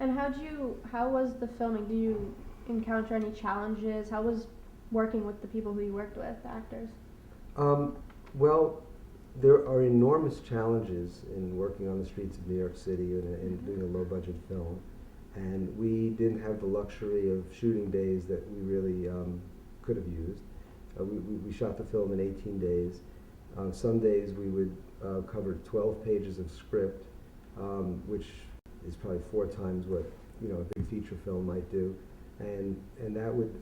And how was the filming? Do you encounter any challenges? How was working with the people who you worked with, the actors? Um, well, there are enormous challenges in working on the streets of New York City and doing a low-budget film, and we didn't have the luxury of shooting days that we really could have used. We shot the film in 18 days. Some days we would cover 12 pages of script, which is probably 4 times what a big feature film might do, and that would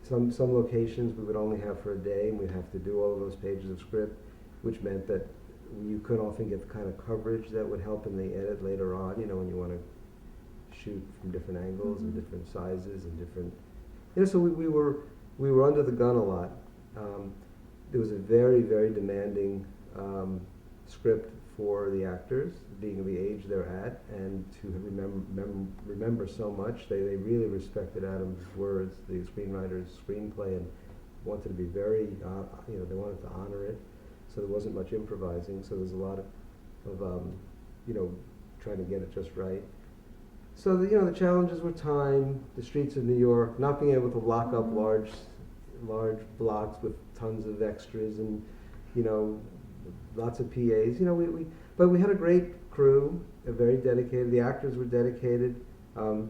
some locations we would only have for a day, and we'd have to do all of those pages of script, which meant that you couldn't often get the kind of coverage that would help in the edit later on. When you want to shoot from different angles and different sizes and different. So we were under the gun a lot. There was a very, very demanding script for the actors, being the age they're at, and to remember so much. They really respected Adam's words, the screenwriter's screenplay, and wanted to be very, they wanted to honor it. So there wasn't much improvising. So there's a lot of trying to get it just right. So the challenges were time, the streets of New York, not being able to lock up large blocks with tons of extras and lots of PAs. But we had a great crew, very dedicated. The actors were dedicated. I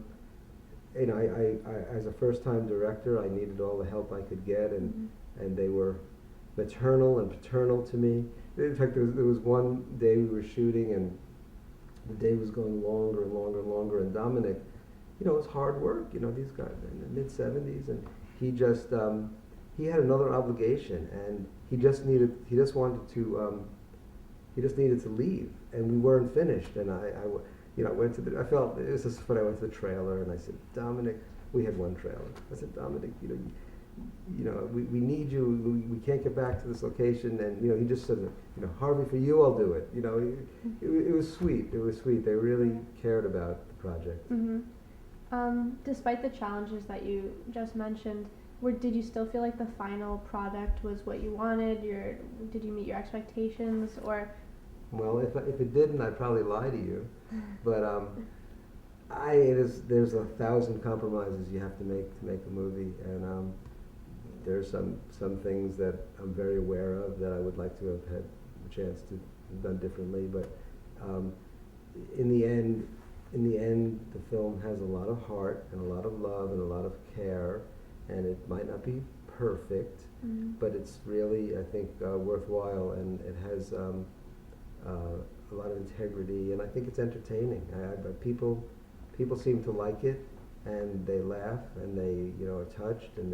as a first-time director, I needed all the help I could get, and they were maternal and paternal to me. In fact, there was one day we were shooting, and the day was going longer and longer and longer. And Dominic, it was hard work. These guys in the mid-70s, and he just he had another obligation, and he just needed to leave, and we weren't finished. And I went to I felt it was just when I went to the trailer, and I said, Dominic, we had one trailer. I said, Dominic, we need you. We can't get back to this location. And he just said, Harvey, for you, I'll do it. It was sweet. It was sweet. They really cared about the project. Despite the challenges that you just mentioned, did you still feel like the final product was what you wanted? Did you meet your expectations, or? Well, if it didn't, I'd probably lie to you. But there's 1,000 compromises you have to make a movie, and there's some things that I'm very aware of that I would like to have had a chance to have done differently. But in the end, the film has a lot of heart and a lot of love and a lot of care, and it might not be perfect, but it's really, I think, worthwhile, and it has a lot of integrity, and I think it's entertaining. People seem to like it, and they laugh, and they are touched, and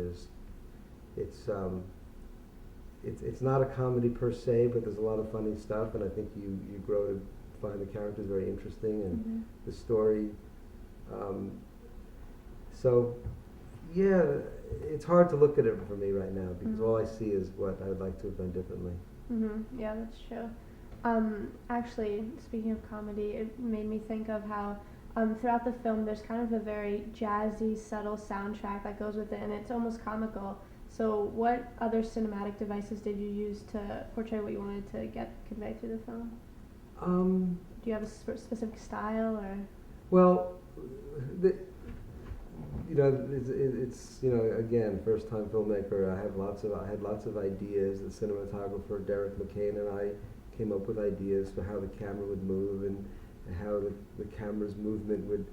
it's not a comedy per se, but there's a lot of funny stuff, and I think you grow to find the characters very interesting, and the story. So yeah, it's hard to look at it for me right now, because all I see is what I would like to have done differently. Yeah, that's true. Actually, speaking of comedy, it made me think of how throughout the film there's kind of a very jazzy, subtle soundtrack that goes with it, and it's almost comical. So what other cinematic devices did you use to portray what you wanted to get conveyed through the film? Do you have a specific style, or? Well, it's again, first time filmmaker. I had lots of ideas. The cinematographer Derek McCain and I came up with ideas for how the camera would move, and how the camera's movement would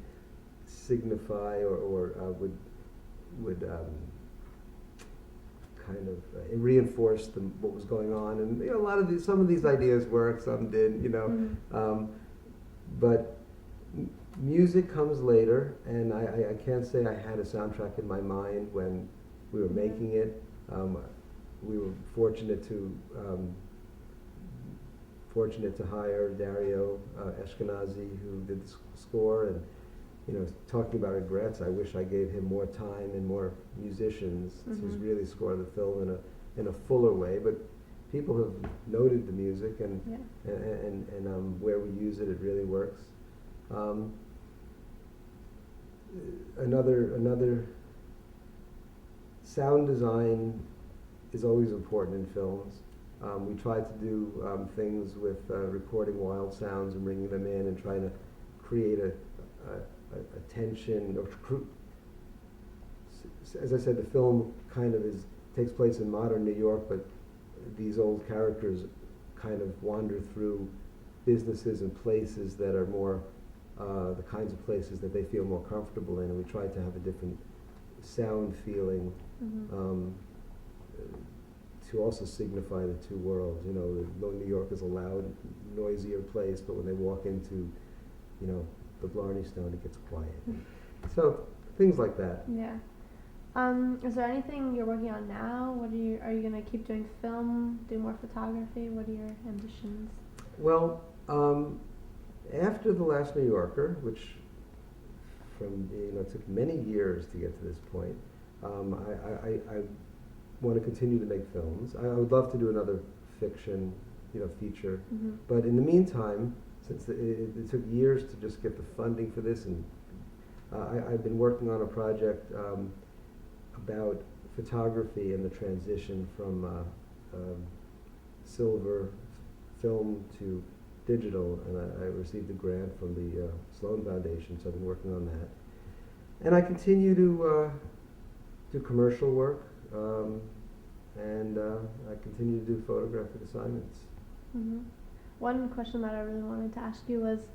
signify or would kind of reinforce what was going on. And some of these ideas worked, some didn't. But music comes later, and I can't say I had a soundtrack in my mind when we were making it. We were fortunate to hire Dario Ashkenazi, who did the score, and talking about regrets, I wish I gave him more time and more musicians to really score the film in a fuller way. But people have noted the music, and where we use it, it really works. Another sound design is always important in films. We try to do things with recording wild sounds and bringing them in, and trying to create attention, as I said, the film kind of takes place in modern New York, but these old characters kind of wander through businesses and places that are more the kinds of places that they feel more comfortable in, and we tried to have a different sound feeling to also signify the two worlds. You know, though New York is a loud, noisier place, but when they walk into, you know, the Blarney Stone, it gets quiet. So things like that. Yeah. Is there anything you're working on now? Are you gonna keep doing film, do more photography? What are your ambitions? Well, after The Last New Yorker, which it took many years to get to this point, I want to continue to make films. I would love to do another fiction, feature. Mm-hmm. But in the meantime, since it took years to just get the funding for this, and I've been working on a project about photography and the transition from silver film to digital, and I received a grant from the Sloan Foundation, so I've been working on that. And I continue to do commercial work, and I continue to do photographic assignments. Mm-hmm. One question that I really wanted to ask you was,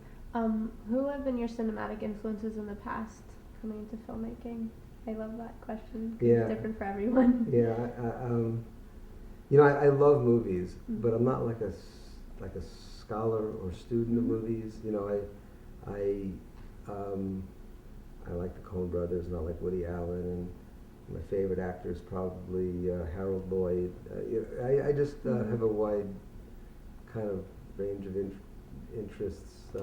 who have been your cinematic influences in the past coming into filmmaking? I love that question. Yeah. It's different for everyone. Yeah, I love movies, Mm-hmm. but I'm not like a scholar or student of movies. I like the Coen brothers, and I like Woody Allen, and my favorite actor is probably Harold Lloyd. I just have a wide kind of range of interests.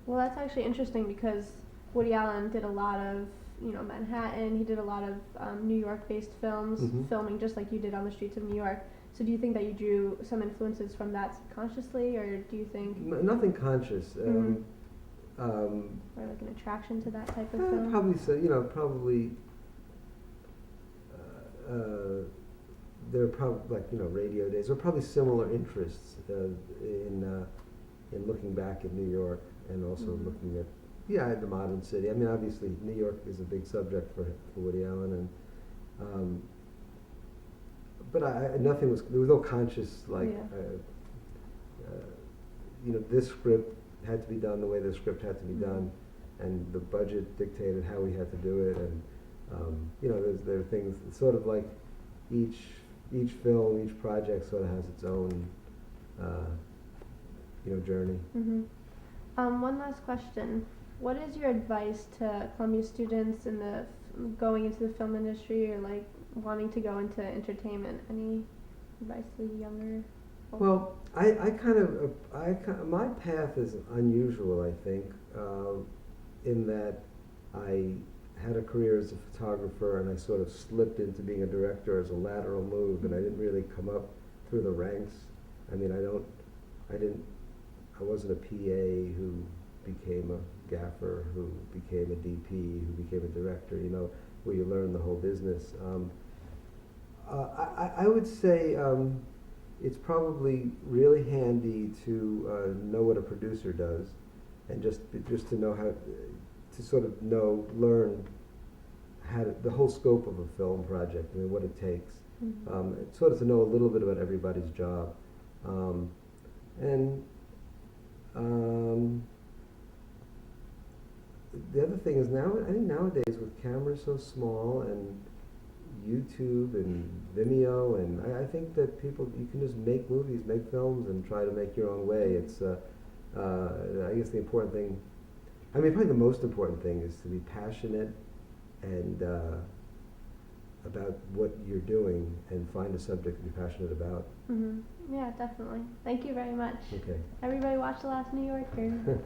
Well, that's actually interesting because Woody Allen did a lot of, Manhattan. He did a lot of New York-based films, Mm-hmm. filming just like you did on the streets of New York. So do you think that you drew some influences from that subconsciously, or do you think... Nothing conscious. Or like an attraction to that type of film? Probably so. Probably there are probably radio days, or probably similar interests in looking back at New York, and also looking at the modern city. I mean, obviously New York is a big subject for Woody Allen, and but there was no conscious this script had to be done the way the script had to be done, and the budget dictated how we had to do it, and there are things sort of like each film, each project sort of has its own journey. Mm-hmm. One last question. What is your advice to Columbia students in going into the film industry, or like wanting to go into entertainment? Any advice to the younger folks? Well, my path is unusual, I think, in that I had a career as a photographer, and I sort of slipped into being a director as a lateral move, and I didn't really come up through the ranks. I mean, I wasn't a PA who became a gaffer, who became a DP, who became a director, where you learn the whole business. I would say it's probably really handy to know what a producer does, and just to know how to sort of learn the whole scope of a film project, what it takes. Sort of to know a little bit about everybody's job. And the other thing is I think nowadays with cameras so small and YouTube and Vimeo, and I think that you can just make movies, make films, and try to make your own way. It's I guess the important thing, probably the most important thing is to be passionate and about what you're doing, and find a subject to be passionate about. Mm-hmm. Yeah, definitely. Thank you very much. Okay. Everybody watch The Last New Yorker.